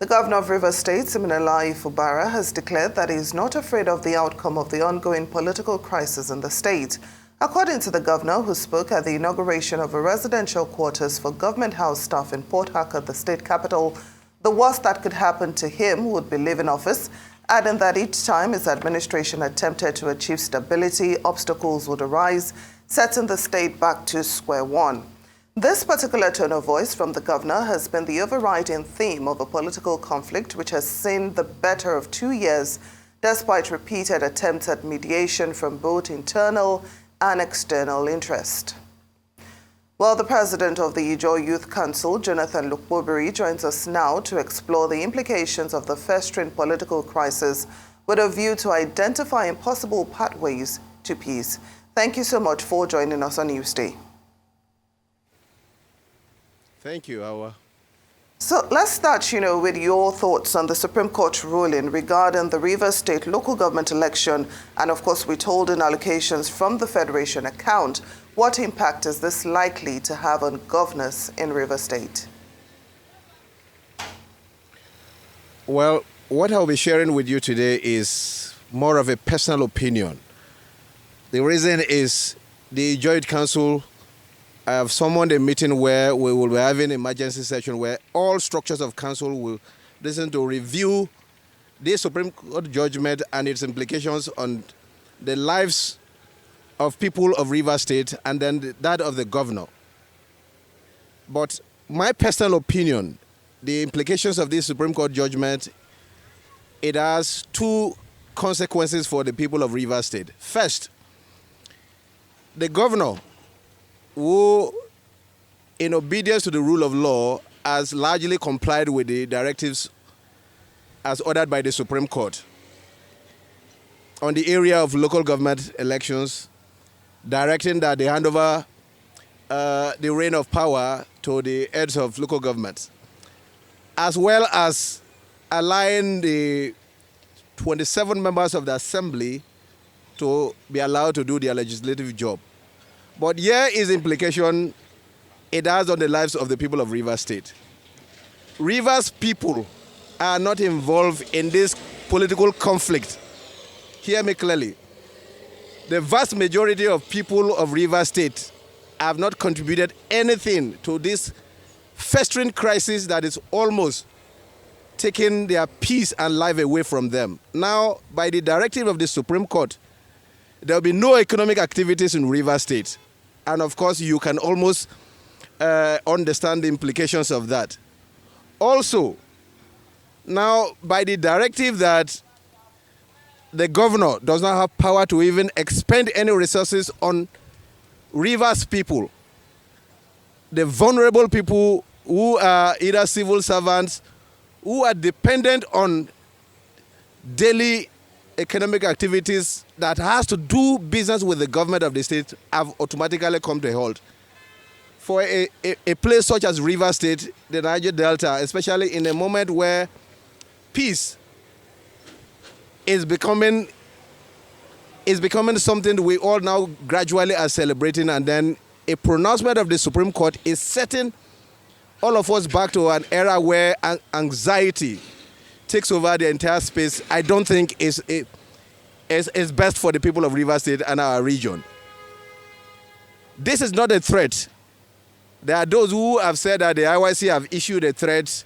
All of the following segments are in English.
The governor of Rivers State, Siminalayi Fubara, has declared that he is not afraid of the outcome of the ongoing political crisis in the state. According to the governor, who spoke at the inauguration of a residential quarters for government house staff in Port Harcourt, the state capital, the worst that could happen to him would be leaving office, adding that each time his administration attempted to achieve stability, obstacles would arise, setting the state back to square one. This particular tone of voice from the governor has been the overriding theme of a political conflict which has seen the better of 2 years, despite repeated attempts at mediation from both internal and external interest. Well, the president of the Ijaw Youth Council, Jonathan Lokpobiri, joins us now to explore the implications of the festering political crisis with a view to identifying possible pathways to peace. Thank you so much for joining us on Newsday. Thank you, Awa. So let's start, with your thoughts on the Supreme Court ruling regarding the Rivers State local government election and, of course, withholding allocations from the Federation account. What impact is this likely to have on governors in Rivers State? Well, what I'll be sharing with you today is more of a personal opinion. The reason is the Joint Council, I have summoned a meeting where we will be having an emergency session where all structures of council will listen to review the Supreme Court judgment and its implications on the lives of people of Rivers State and then that of the governor. But my personal opinion, the implications of this Supreme Court judgment, it has two consequences for the people of Rivers State. First, the governor, who, in obedience to the rule of law, has largely complied with the directives as ordered by the Supreme Court on the area of local government elections, directing that they hand over the reign of power to the heads of local governments, as well as allowing the 27 members of the Assembly to be allowed to do their legislative job. But here is the implication it has on the lives of the people of Rivers State. Rivers people are not involved in this political conflict. Hear me clearly. The vast majority of people of Rivers State have not contributed anything to this festering crisis that is almost taking their peace and life away from them. Now, by the directive of the Supreme Court, there will be no economic activities in Rivers State. And of course, you can almost understand the implications of that. Also, now, by the directive that the governor does not have power to even expend any resources on Rivers people, the vulnerable people who are either civil servants, who are dependent on daily economic activities that has to do business with the government of the state, have automatically come to a halt. For a place such as Rivers State, the Niger Delta, especially in a moment where peace is becoming something we all now gradually are celebrating, and then a pronouncement of the Supreme Court is setting all of us back to an era where anxiety takes over the entire space. I don't think is best for the people of Rivers State and our region. This is not a threat. There are those who have said that the IYC have issued a threat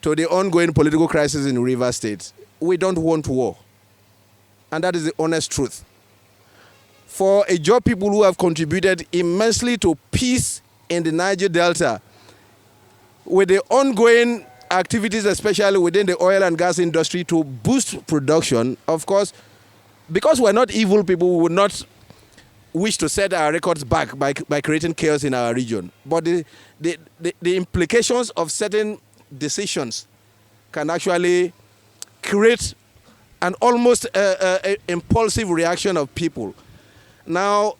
to the ongoing political crisis in Rivers State. We don't want war. And that is the honest truth. For Ijaw people who have contributed immensely to peace in the Niger Delta, with the ongoing activities, especially within the oil and gas industry, to boost production, of course, because we're not evil people, we would not wish to set our records back by creating chaos in our region. But the implications of certain decisions can actually create an almost impulsive reaction of people. Now,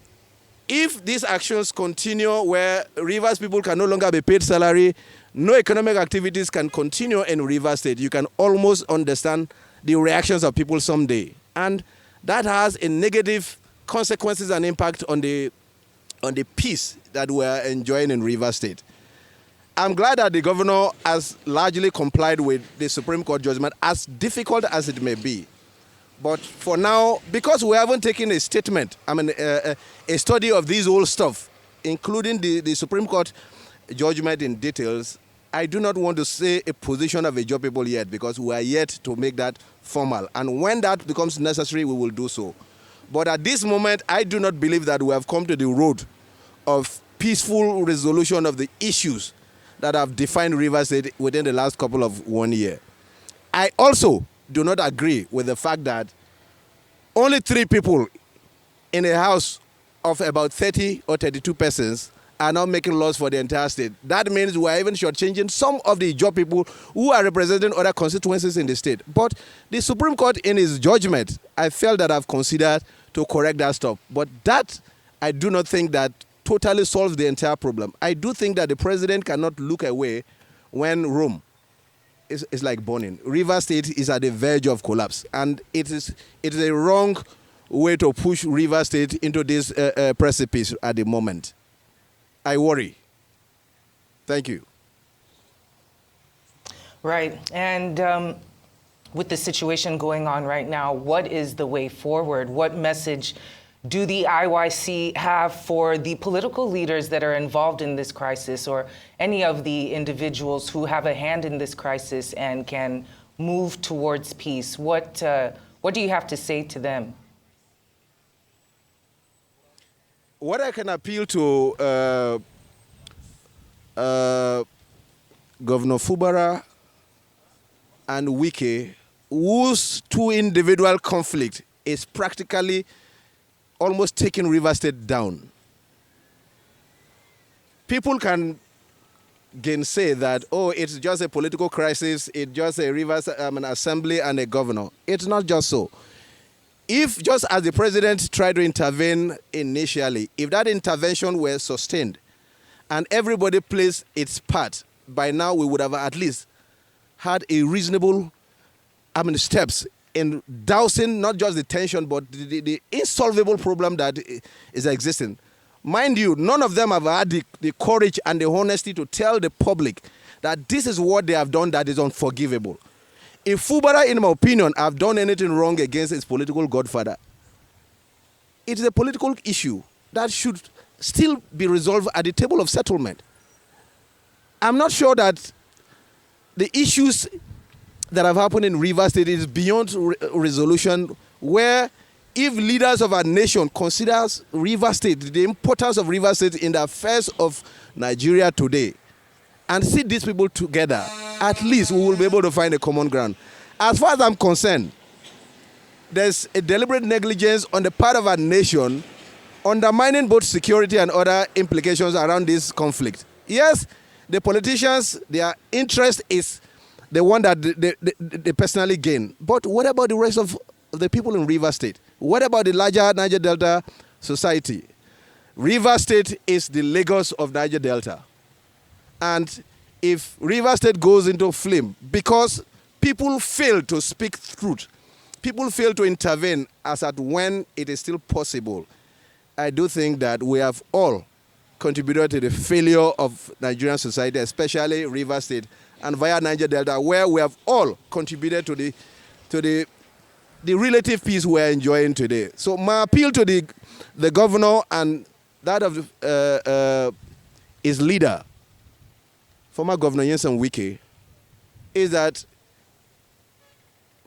if these actions continue where Rivers people can no longer be paid salary, no economic activities can continue in Rivers State, you can almost understand the reactions of people someday. And that has a negative consequences and impact on the peace that we are enjoying in Rivers State. I'm glad that the governor has largely complied with the Supreme Court judgment, as difficult as it may be. But for now, because we haven't taken a statement, a study of these whole stuff, including the Supreme Court judgment in details, I do not want to say a position of a job people yet, because we are yet to make that formal. And when that becomes necessary, we will do so. But at this moment, I do not believe that we have come to the road of peaceful resolution of the issues that have defined Rivers State within the last couple of 1 year. I also do not agree with the fact that only 3 people in a house of about 30 or 32 persons are now making laws for the entire state. That means we are even shortchanging some of the job people who are representing other constituencies in the state. But the Supreme Court, in its judgment, I felt that I've considered to correct that stuff. But that, I do not think that totally solves the entire problem. I do think that the president cannot look away when Rome is like burning. Rivers State is at the verge of collapse, and it is a wrong way to push Rivers State into this precipice at the moment. I worry. Thank you. Right, and with the situation going on right now, what is the way forward? What message do the IYC have for the political leaders that are involved in this crisis, or any of the individuals who have a hand in this crisis and can move towards peace? What do you have to say to them? What I can appeal to Governor Fubara and Wike, whose 2 individual conflict is practically almost taking Rivers State down. People can say that, oh, it's just a political crisis, it's just a Rivers assembly and a governor. It's not just so. If, just as the president tried to intervene initially, if that intervention were sustained and everybody plays its part, by now we would have at least had a reasonable steps in dousing not just the tension, but the insolvable problem that is existing. Mind you, none of them have had the courage and the honesty to tell the public that this is what they have done that is unforgivable. If Fubara, in my opinion, have done anything wrong against his political godfather, it is a political issue that should still be resolved at the table of settlement. I'm not sure that the issues that have happened in Rivers State is beyond resolution, where if leaders of our nation consider Rivers State, the importance of Rivers State in the affairs of Nigeria today, and sit these people together, at least we will be able to find a common ground. As far as I'm concerned, there's a deliberate negligence on the part of our nation, undermining both security and other implications around this conflict. Yes, the politicians, their interest is the one that they personally gain. But what about the rest of the people in Rivers State? What about the larger Niger Delta society? Rivers State is the Lagos of Niger Delta. And if Rivers State goes into flame because people fail to speak truth, people fail to intervene as at when it is still possible, I do think that we have all contributed to the failure of Nigerian society, especially Rivers State and via Niger Delta, where we have all contributed to the relative peace we are enjoying today. So my appeal to the governor and that of his leader, former Governor Nyesom Wike, is that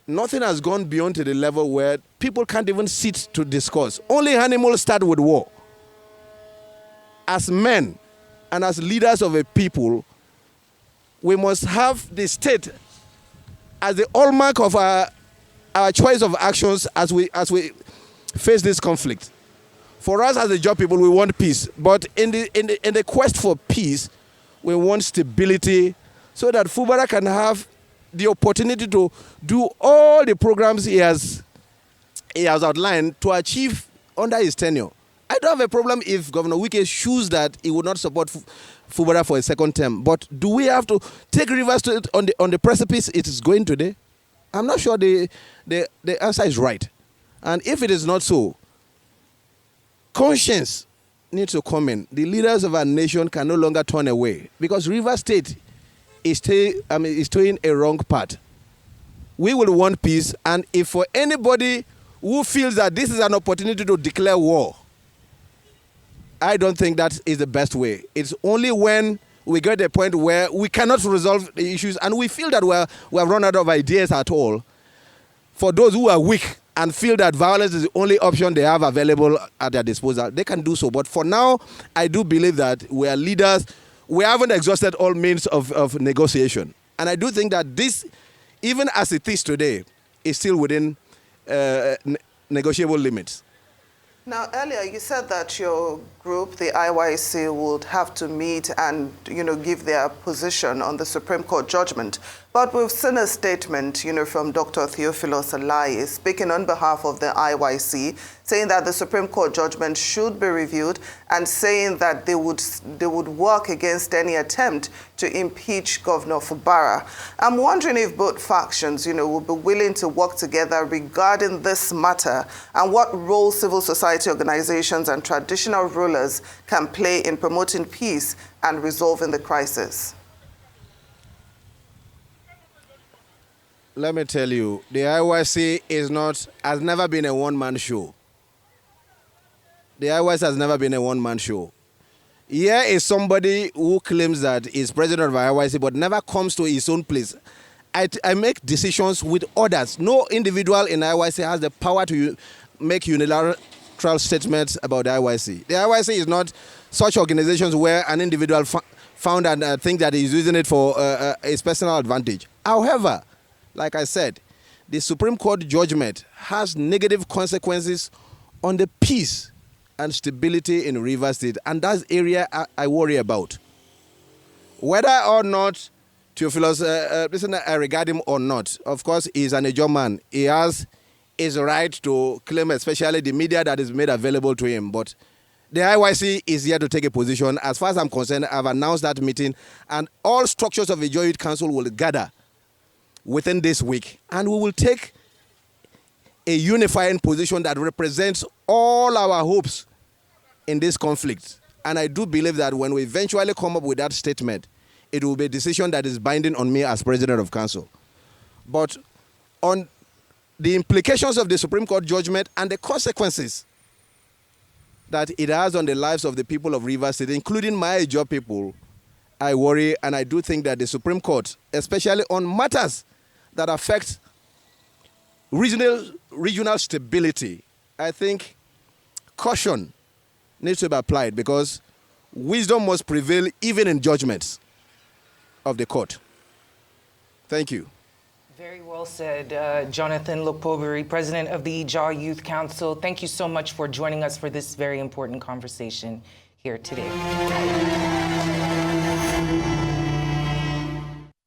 nothing has gone beyond to the level where people can't even sit to discuss. Only animals start with war. As men and as leaders of a people, we must have the state as the hallmark of our choice of actions as we face this conflict. For us as a job people, we want peace, but in the quest for peace, we want stability, so that Fubara can have the opportunity to do all the programs he has outlined to achieve under his tenure. I don't have a problem if Governor Wike chooses that he would not support Fubara for a second term. But do we have to take Rivers State on the precipice it is going today? I'm not sure the answer is right. And if it is not so, conscience need to come in. The leaders of our nation can no longer turn away because Rivers State is taking a wrong path. We will want peace, and if for anybody who feels that this is an opportunity to declare war, I don't think that is the best way. It's only when we get to a point where we cannot resolve the issues and we feel that we have run out of ideas at all. For those who are weak and feel that violence is the only option they have available at their disposal, they can do so. But for now, I do believe that we are leaders. We haven't exhausted all means of negotiation. And I do think that this, even as it is today, is still within negotiable limits. Now, earlier you said that your group, the IYC, would have to meet and, give their position on the Supreme Court judgment. But we've seen a statement, from Dr. Theophilus Alayi speaking on behalf of the IYC, saying that the Supreme Court judgment should be reviewed and saying that they would work against any attempt to impeach Governor Fubara. I'm wondering if both factions, will be willing to work together regarding this matter and what role civil society organizations and traditional rulers can play in promoting peace and resolving the crisis. Let me tell you, the IYC has never been a one-man show. The IYC has never been a one-man show. Here is somebody who claims that he's president of IYC but never comes to his own place. I make decisions with others. No individual in IYC has the power to make unilateral statements about the IYC. The IYC is not such organizations where an individual found and think that he's using it for his personal advantage. However, like I said, the Supreme Court judgment has negative consequences on the peace and stability in Rivers State, and that's the area I worry about. Whether or not Theophilus, I regard him or not, of course, he's an Ejo man. He has his right to claim, especially the media that is made available to him. But the IYC is here to take a position. As far as I'm concerned, I've announced that meeting, and all structures of the Joint Council will gather within this week, and we will take a unifying position that represents all our hopes in this conflict. And I do believe that when we eventually come up with that statement, it will be a decision that is binding on me as president of council. But on the implications of the Supreme Court judgment and the consequences that it has on the lives of the people of Rivers State, including my Ejo people, I worry, and I do think that the Supreme Court, especially on matters that affect regional stability, I think caution needs to be applied because wisdom must prevail even in judgments of the court. Thank you. Very well said, Jonathan Lokpobiri, President of the Ejo Youth Council. Thank you so much for joining us for this very important conversation here today.